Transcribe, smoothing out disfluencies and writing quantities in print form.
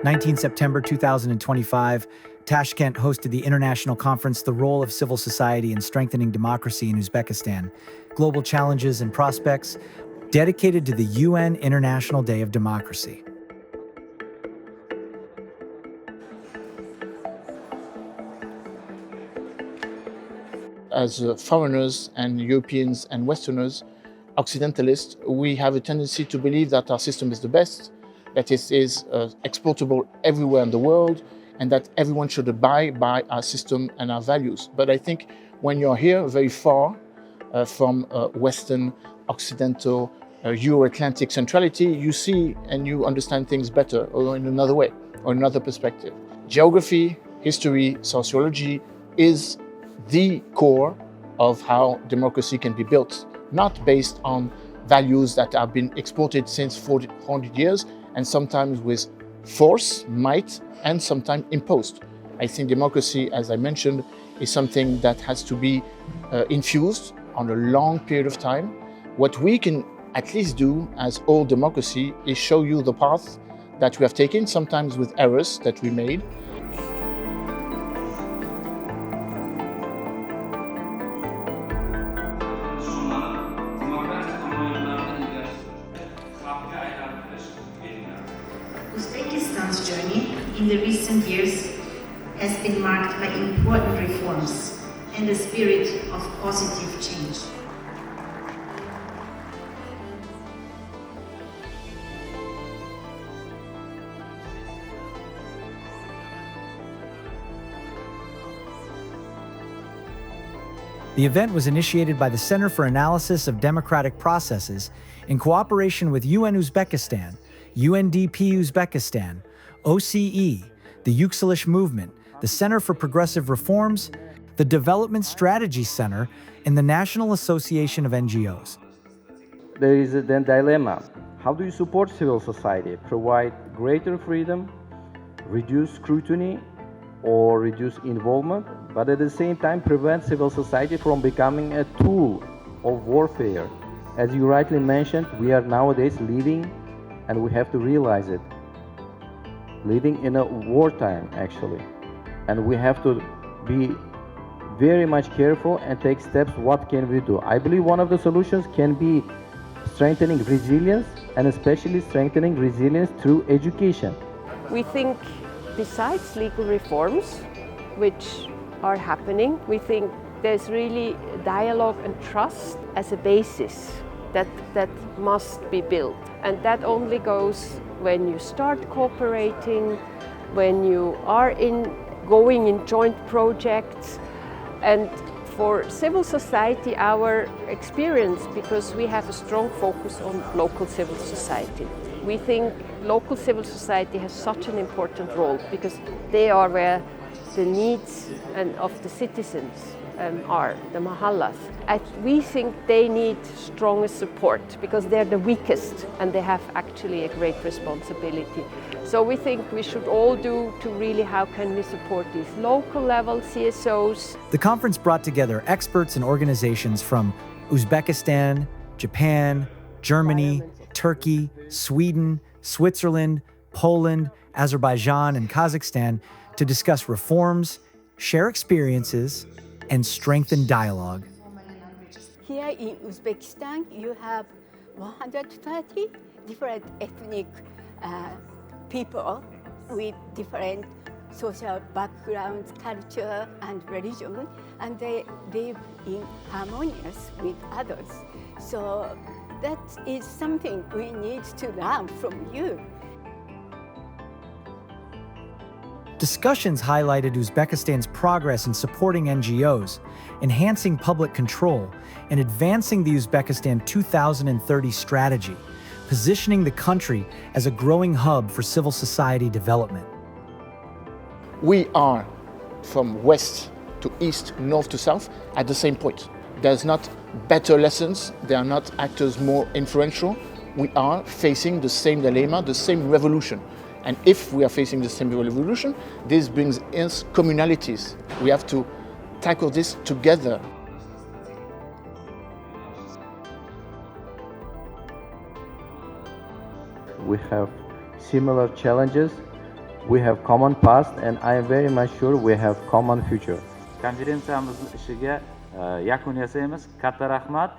19 September 2025, Tashkent hosted the international conference, The Role of Civil Society in Strengthening Democracy in Uzbekistan, Global Challenges and Prospects, dedicated to the UN International Day of Democracy. As foreigners and Europeans and Westerners, Occidentalists, we have a tendency to believe that our system is the best, that it is exportable everywhere in the world, and that everyone should abide by our system and our values. But I think when you're here very far from Western, Occidental, Euro-Atlantic centrality, you see and you understand things better or in another way or another perspective. Geography, history, sociology is the core of how democracy can be built, not based on values that have been exported since 400 years and sometimes with force, might, and sometimes imposed. I think democracy, as I mentioned, is something that has to be infused on a long period of time. What we can at least do as all democracy is show you the path that we have taken, sometimes with errors that we made. Uzbekistan's journey in the recent years has been marked by important reforms and a spirit of positive change. The event was initiated by the Center for Analysis of Democratic Processes in cooperation with UN Uzbekistan, UNDP Uzbekistan, OSCE, the Yuksalish Movement, the Center for Progressive Reforms, the Development Strategy Center, and the National Association of NGOs. There is a then dilemma. How do you support civil society? Provide greater freedom, reduce scrutiny, or reduce involvement, but at the same time prevent civil society from becoming a tool of warfare. As you rightly mentioned, we are nowadays living, and we have to realize it, living in a wartime actually. And we have to be very much careful and take steps. What can we do? I believe one of the solutions can be strengthening resilience, and especially strengthening resilience through education. We think besides legal reforms, which are happening, we think there's really dialogue and trust as a basis that must be built. And that only goes when you start cooperating, when you are going in joint projects. And for civil society, our experience, because we have a strong focus on local civil society, we think local civil society has such an important role because they are where the needs of the citizens are, the mahallas. We think they need stronger support because they're the weakest and they have actually a great responsibility. So we think we should all do to really how can we support these local level CSOs. The conference brought together experts and organizations from Uzbekistan, Japan, Germany, Turkey, Sweden, Switzerland, Poland, Azerbaijan, and Kazakhstan to discuss reforms, share experiences, and strengthen dialogue. Here in Uzbekistan, you have 130 different ethnic people with different social backgrounds, culture, and religion, and they live in harmonious with others. So that is something we need to learn from you. Discussions highlighted Uzbekistan's progress in supporting NGOs, enhancing public control, and advancing the Uzbekistan 2030 strategy, positioning the country as a growing hub for civil society development. We are from west to east, north to south at the same point. There's not better lessons, there are not actors more influential. We are facing the same dilemma, the same revolution. And if we are facing the same revolution, this brings us communalities. We have to tackle this together. We have similar challenges, We have common past and I am very much sure we have common future. Konferensiyamiz ishiga yakun yasaymiz. Katta rahmat.